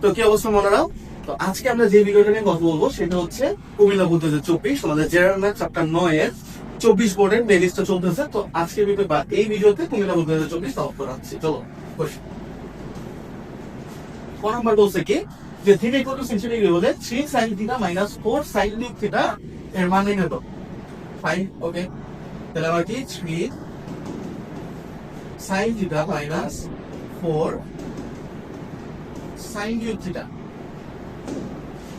তো কি অবস্থা মনেরাও? তো আজকে আমরা যে ভিডিওটা নিয়ে কথা বলবো সেটা হচ্ছে কুমিল্লা 2024 আমাদের জেনারেল ম্যাথ চ্যাপ্টার 9 এর 24 বোর্ডের প্লেলিস্টটা চলতেছে। তো আজকের ভিডিও বা এই ভিডিওতে কুমিল্লা 2024 সলভ করাচ্ছি। চলো কোন নাম্বার বলছে কি যে থিটা ইকুয়াল টু 60 ডিগ্রি হলে 3 sin theta minus 4 sin theta এর মান নির্ণয় করো। ফাইন, ওকে। তাহলে আমরা কি 3 sin theta minus 4 sin theta.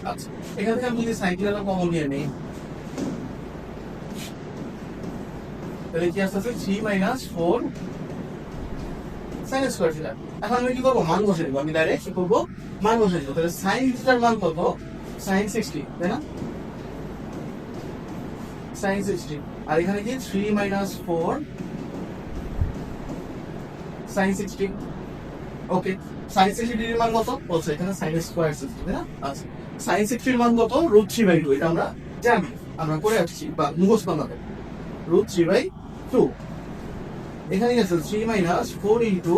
আচ্ছা, এখান থেকে আমি যদি sin থিটাটা কমন নিয়ে নেই তাহলে কি আসছে 3 মাইনাস 4 sin স্কয়ার থিটা। এখন আমি কি করবো? মান বসে দেবো। আমি ডাইরেক্ট কি করবো? মান বসে দেবো। তাহলে sin থিটার মান কত? sin 60, তাই না? sin 60 আর এখানে কি 3 মাইনাস 4 sin 60। ওকে, sin 60 ডিগ্রির মান কত বলছে এখানে? sin স্কয়ার 60, তাই না? আচ্ছা, sin 60 এর মান কত? √3/2। এটা আমরা জানি, আমরা করে আসছি বা মুখস্থ বানাবে। √3/2 এখানে আছে 3 minus 4 into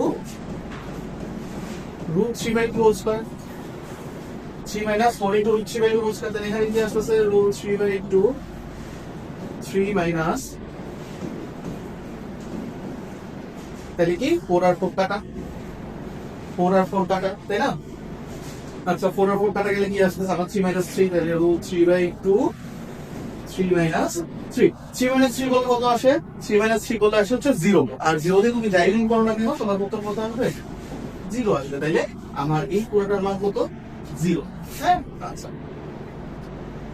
√3/2 whole square. 3 minus 4 into √3/2 whole square. তাহলে এখানে কি আসছে? √3/2 3 মাইনাস, তাহলে কি 4 আর 4 কাটা, 4 আর 4 কাটা, তাই না? আচ্ছা, 4 আর 4 কাটা গেলে কি আসছে? আমার 3 মাইনাস 3, তাহলে √3/2 3 মাইনাস 3। 3 মাইনাস 3 করলে কত আসে? 3 মাইনাস 3 করলে আসে হচ্ছে 0। আর 0 দিয়ে তুমি যাই গুণ করো না কেন তোমার উত্তর কত আসবে? 0 আসবে। তাইলে আমার এই পুরোটার মান কত? 0। হ্যাঁ, আচ্ছা।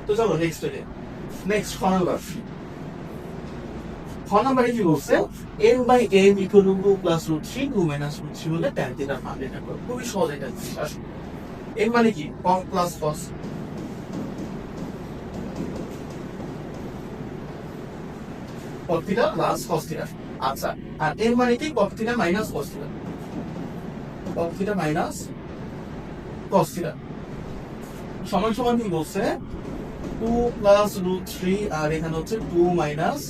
তো চলো নেক্সট এ। নেক্সট খ নাম্বারে কি বলছে? n/n equal to 2 plus √3 2 minus √3 হলে tan থিটার মান নির্ণয় করো। খুবই সহজ এটা জিনিস। আসো, n মানে কি? cos plus cos, cos theta plus cos theta. আচ্ছা, আর n মানে কি? cos theta minus cos theta, cos theta minus cos theta সমান সমান কি বলছে? 2 প্লাস √3 আর এখানে হচ্ছে 2 minus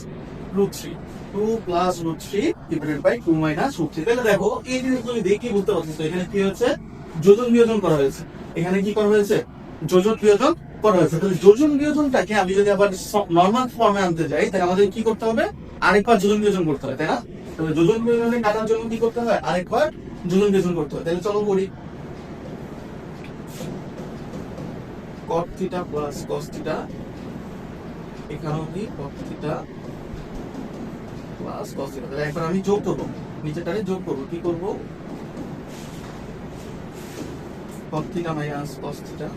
√3। 2 plus √3 divided by 2 minus √3। তাহলে দেখো এই জিনিসগুলো দেখে বুঝতে পারছো এখানে কি হয়েছে? যোজন বিয়োজন করা হয়েছে। এখানে কি করা হয়েছে? যোজন বিয়োজন করা হয়েছে। তাহলে যোজন বিয়োজনটাকে আমি যদি আবার নরমাল ফর্মে আনতে যাই তাহলে আমাদের কি করতে হবে? আরেকবার যোজন বিয়োজন করতে হবে, তাই না? তাহলে যোজন বিয়োজনে কাটার জন্য কি করতে হয়? আরেকবার যোজন বিয়োজন করতে হয়। তাহলে চলো করি। cot theta plus cos theta, এখানেও কি cot theta plus cos theta. তাহলে একবার আমি যোগ করবো, নিচেটারে যোগ করবো। কি করবো? cot theta minus cos theta,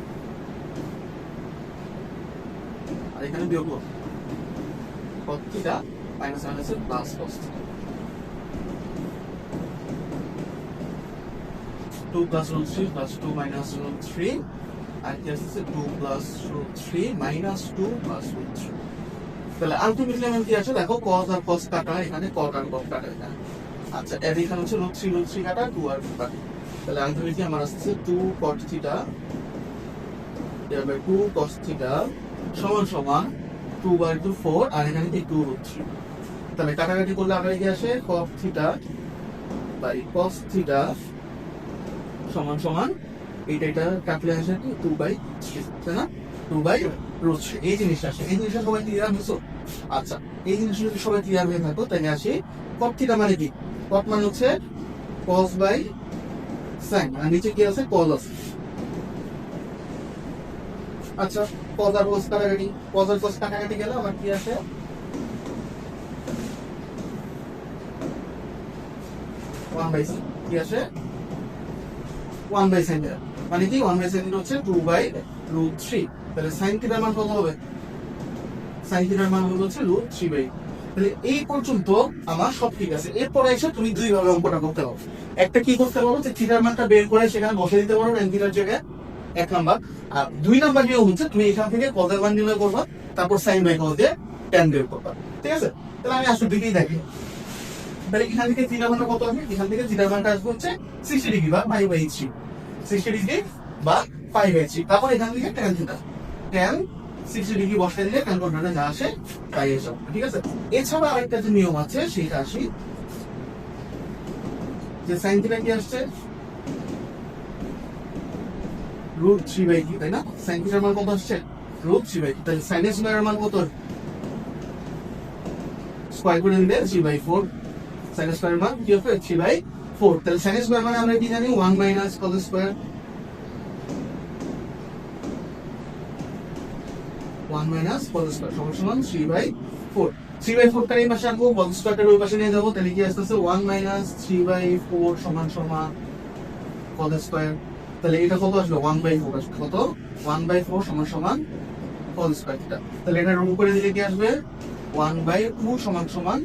আর এখানে বিয়োগ করবো cot theta minus minus plus cos theta. 2 plus √3 plus 2 minus √3 আর কি আসছে? 2 প্লাস √3 মাইনাস 2 প্লাস √3। তাহলে আলটিমেটলি আমার কি আছে? দেখো cos আর cos কাটা, এখানে cot আর cot কাটা এখানে। আচ্ছা, এর এখানে হচ্ছে √3 কাটা, 2 আর 2 কাটা। তাহলে আলটিমেটলি আমার আসছে 2 cot theta divide by 2 cos theta সমান সমান 2/2 4 আর এখানে কি 2 √3। তাহলে কাটাকাটি করলে আবার কি আসে? cot theta by cos theta সমান সমান এটা কাটলে আসে কি 2/3, তাই না? 2/√3 এই জিনিসটা আসে। এই জিনিসটা সবাই ক্লিয়ার হয়েছে? আচ্ছা, এই জিনিসটা যদি সবাই ক্লিয়ার হয়ে থাকো তাহলে আসি cot থিটা মানে কি? cot মানে হচ্ছে cos বাই sin, আর নিচে কি আছে? cos আছে। আচ্ছা, cos আর cos কাটাকাটি, cos আর cos কাটাকাটি গেলে আমার কি আসে? 1/sin কি আসে? 1/sin মানে কি? 1/sin হচ্ছে 2/√3। তাহলে sin থিটার মান কত হবে? sin থিটার মান হচ্ছে √3/। তাহলে এই পর্যন্ত আমার সব ঠিক আছে। এরপরে এসে তুমি দুই ভাবে অঙ্কটা করতে পারো। একটা কি করতে পারো? যে থিটার মানটা বের করে সেখানে বসে দিতে পারো tan থিটার জায়গায়, 1 নাম্বার। আর 2 নাম্বার নিয়ম হচ্ছে তুমি এখান থেকে cos এর মান নির্ণয় করবা, তারপর sin বাই cos দিয়ে tan বের করবা। ঠিক আছে? তাহলে আমি আসলে দিকেই দেখি। তাহলে এখান থেকে থিটার মানটা কত আসবে? এখান থেকে থিটার মানটা আসবে হচ্ছে 60 ডিগ্রি বা π/3, 60 ডিগ্রি বা π/3। তারপর এখান থেকে tan থিটা, tan 60 ডিগ্রি বসাই দিলে ক্যালকুলেটরে যা আসে তাই এসব। ঠিক আছে? এছাড়া আরেকটা যে নিয়ম আছে সেটা আসি, যে sin থিটা কি আসছে? রুট 3/2, তাই না? সাইন থিটার মান কত আসছে? রুট 3/2। তাহলে সাইন স্কয়ারের মান কত? স্কয়ার করে দিলে 3/4। সাইন স্কয়ারের মান কি হবে? 3/4। তাহলে সাইন স্কয়ার মানে আমরা কি জানি? 1 minus cause square. 1 minus cause square সমান 3/4। 3/4 টার এই পাশে আনবো, কজ স্কয়ারটার ওই পাশে নিয়ে যাবো। তাহলে কি আসতেছে? 1 মাইনাস 3/4 সমান কজ স্কয়ার। তাহলে এটা কত আসবে? 1/4 আসবে। কত? 1/4 সমান কজ স্কয়ার থিটা। তাহলে এটা রুট করে দিলে কি আসবে? 1/2 সমান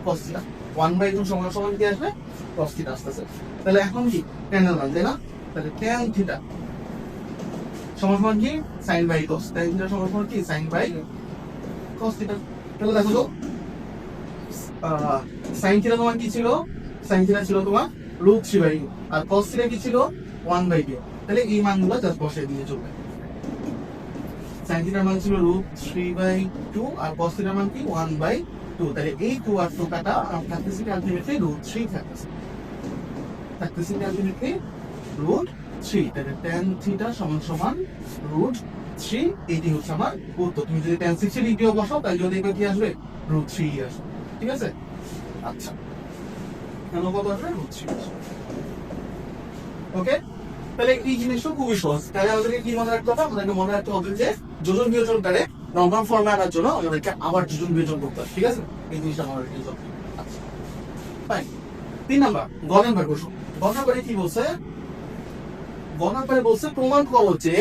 কস থিটা। 1/2 সমান কি আসবে? কস থিটা আসতেছে। তাহলে এখন কি tan এর মান, তাই না? তাহলে tan থিটা সমান কি? sin by cos। tan theta সমান কি? sin by cos theta. তাহলে দেখো তো sin থিটা তোমার কি ছিল? sin থিটা ছিল তোমার রুট 3/2 আর cos থিটা কি ছিল? 1/2। তাহলে এই মানগুলো জাস্ট বসিয়ে দিয়ে চলবে। sin থিটার মান ছিল রুট 3/2 আর cos থিটার মান কি? 1/2। তাহলে এই 2 আর 2 কাটা আর থাকতেছে আলটিমেটলি রুট 3 থাকতেছে আলটিমেটলি রুট 3। তাহলে tan থিটা সমান রুট 3। এটি হচ্ছে আমার উত্তর। তুমি যদি tan 6 এর ইটিও বসাও তাহলে যদি দেখবে কি আসবে? রুট 3 আসবে। ঠিক আছে? আচ্ছা, কেন কত আসবে? রুট 3 আসবে। ওকে, তাহলে এই জিনিসটা খুবই সহজ। তাহলে আমাদেরকে কি মনে রাখতে হবে? আমাদেরকে মনে রাখতে হবে যে যোজন বিয়োজনকারে নরমাল ফর্মে আনার জন্য আমাদেরকে আবার যোজন বিয়োজন করতে হবে। ঠিক আছে? এই জিনিসটা আমাদের কি করতে হবে। আচ্ছা, ফাইন। 3 নাম্বার গ নাম্বার কোশ্চেন। গ নাম্বারে কি বলছে? গ নাম্বারে বলছে প্রমাণ করো যে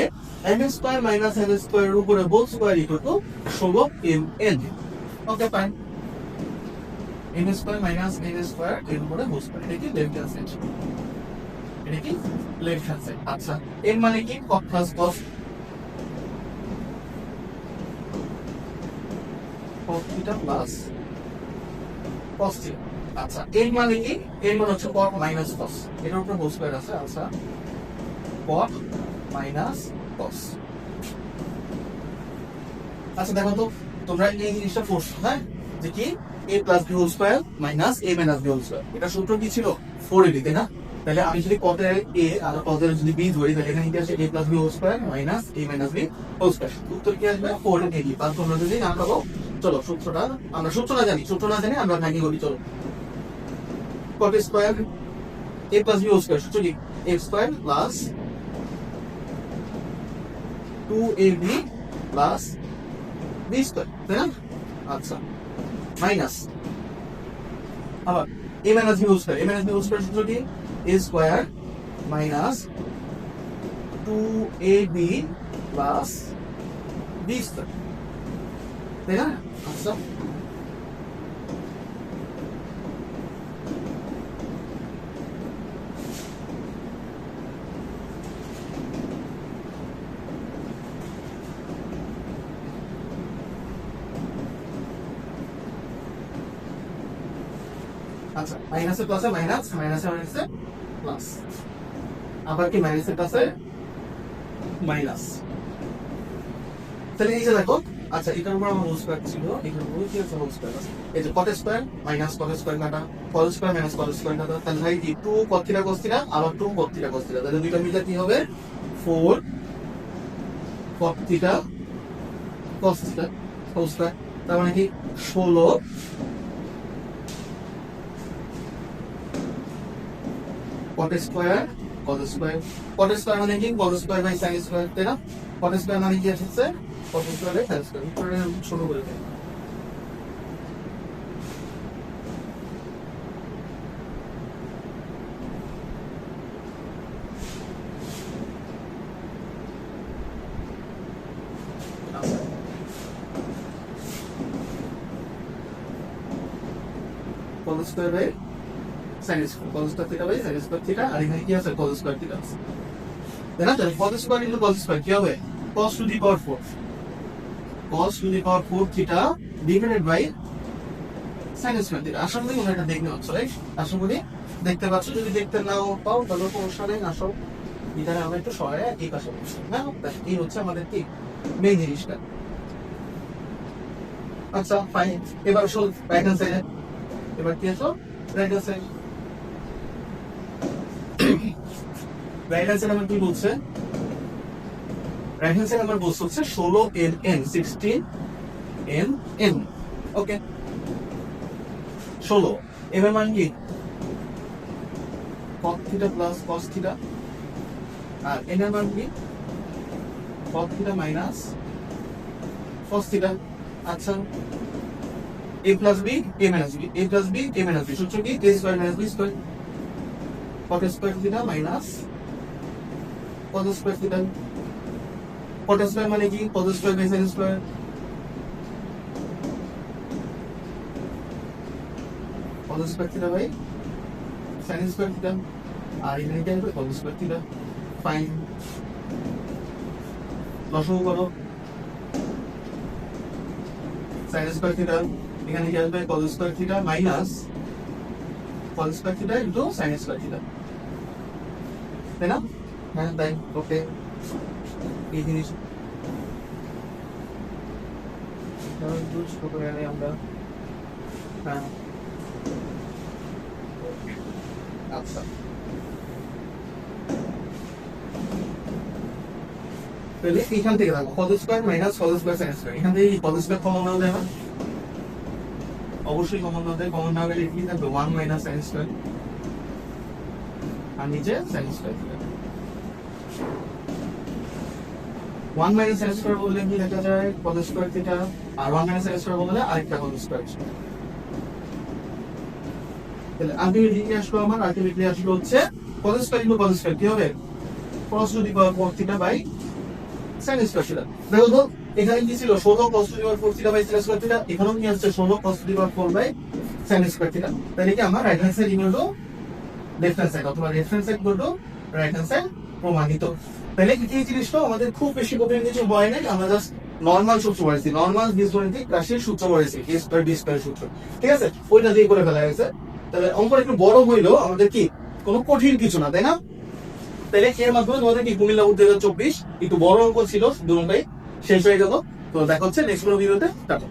m² মাইনাস m² এর উপরে হোল স্কয়ার ইকুয়াল টু ষোলক mn। Okay, fine. m² minus n² এর উপরে হোল স্কয়ার, এটা কি লেফট হ্যান্ড সাইড? এটা কি লেফট হ্যান্ড সাইড? আচ্ছা, এর মানে কি? cos plus cos theta plus cos theta. আচ্ছা, এর মানে কি? এর মানে হচ্ছে cot মাইনাস cos। এটার উপরে হোল স্কয়ার আছে। আচ্ছা, cot মাইনাস cos। আচ্ছা, দেখো তো তোমরা এই জিনিসটা পড়ছো, হ্যাঁ, যে কি a plus b whole square minus a minus b whole square. এটা সূত্র কি ছিল? 4ab, তাই না? তাহলে আমি যদি cot এর a আর cos এর যদি b ধরি তাহলে এখানে কি আসে? a plus b whole square minus a minus b whole square. উত্তর কি আসবে? 4ab। আর তোমরা যদি না পাবো, চলো সূত্রটা আমরা সূত্র না জানি আমরা ভাঙি করি। চলো, cot square a plus b whole square সূত্র কি? a square plus 2ab plus b square, তাই না? আচ্ছা, মাইনাস আবার a minus b whole square. a minus b whole square সূত্র কি? a square minus 2ab plus b square, তাই না? আচ্ছা, আচ্ছা, মাইনাসে প্লাসে মাইনাস, মাইনাসে মাইনাসে প্লাস, আবার কি মাইনাসে প্লাসে মাইনাস। তাহলে এই যে দেখো, আচ্ছা, এটার উপর আমার হোল স্কয়ার ছিল, এটার উপর কি আছে? হোল স্কয়ার আছে। এই যে cot square minus cot square কাটা, cos square minus cos square কাটা। তাহলে ভাই কি 2 cot থিটা cos থিটা আবার 2 cot থিটা cos থিটা। তাহলে দুইটা মিলে কি হবে? 4 cot theta cos theta whole square. তার মানে কি 16 cot square cos square. cot square মানে কি? cos square by sin square, তাই না? cot স্কয়ার মানে কি আসছে? cos square by sin square. উপরে ছোট করে দেই। cos square by sin square, cos square theta by sin square theta. আর এখানে কি আছে? cos স্কয়ার থিটা আছে, তাই না? তাহলে cos square into cos square কি হবে? cos to the power 4, cos to the power 4 theta divided by sin square theta. আশা করি তোমরা এটা দেখতে পাচ্ছ, রাইট? আশা করি দেখতে পাচ্ছ। যদি দেখতে নাও পাও তাহলে সমস্যা নেই, আসো এখানে আমরা একটু সরে এই পাশে বসি। না, এই হচ্ছে আমাদের কি মেইন জিনিসটা। আচ্ছা, ফাইন। এবার আসো রাইট হ্যান্ড সাইডে। এবার কি আসো? Right hand side. Right hand side আমার কি বলছে? রাইট হ্যান্ড সাইড আমার বস্তু হচ্ছে 16 n n 16 n n ওকে 16 m এর মান কি cos theta plus cos theta আর n এর মান কি cos theta minus cos theta আচ্ছা a plus b a minus b a plus b a minus b সূত্র কি a square minus b square cot square theta minus cos square theta cot square মানে কি cos square by sin square cos square theta by sin square theta আর এখানে কি হবে cos square theta fine লসাগু করো sin স্কয়ার থিটা এখানে কি আসবে cos square theta minus cos square theta into sin square theta তাই না হ্যাঁ তাই ওকে এই জিনিস একটু ছোট করে আনি আমরা হ্যাঁ আচ্ছা তাহলে এখান থেকে দেখো cos square minus cos square sin square এখান থেকে cos স্কয়ার কমন নাও দেবে অবশ্যই কমন নাও দেয় কমন না গেলে কি থাকবে 1 মাইনাস sin স্কয়ার আর নিচে sin square 1 minus sin square বললে কি লেখা যায় cos স্কয়ার থিটা আর 1 মাইনাস sin স্কয়ার বললে আরেকটা cos স্কয়ার তাহলে আলটিমেটলি আসলো আমার আলটিমেটলি আসলো হচ্ছে cos square into cos square কি হবে cos to the power 4 theta by sin square theta দেখো তো এখানে কি ছিল 16 cos to the power 4 theta by sin square theta এখানেও কি আসছে 16 cos to the power 4 by sin square theta তাহলে কি আমার right hand side equal to left hand side অথবা left hand side equal to right hand side প্রমাণিত তাহলে এই জিনিসটা আমাদের খুব বেশি কঠিন কিছু হয় না আমরা জাস্ট নরমাল সূত্র পড়েছি নরমাল বীজগণিতিক রাশির সূত্র পড়েছি a স্কয়ার b স্কয়ার সূত্র ঠিক আছে ওইটা দিয়ে করে ফেলা হয়েছে তাহলে অঙ্কটা একটু বড় হইলো আমাদের কি কোনো কঠিন কিছু না তাই না তাহলে এর মাধ্যমে তোমাদের কি কুমিল্লা বোর্ড 2024 একটু বড় অঙ্ক ছিল দুটোই শেষ হয়ে গেল তো দেখা হচ্ছে নেক্সট ভিডিওতে টাটা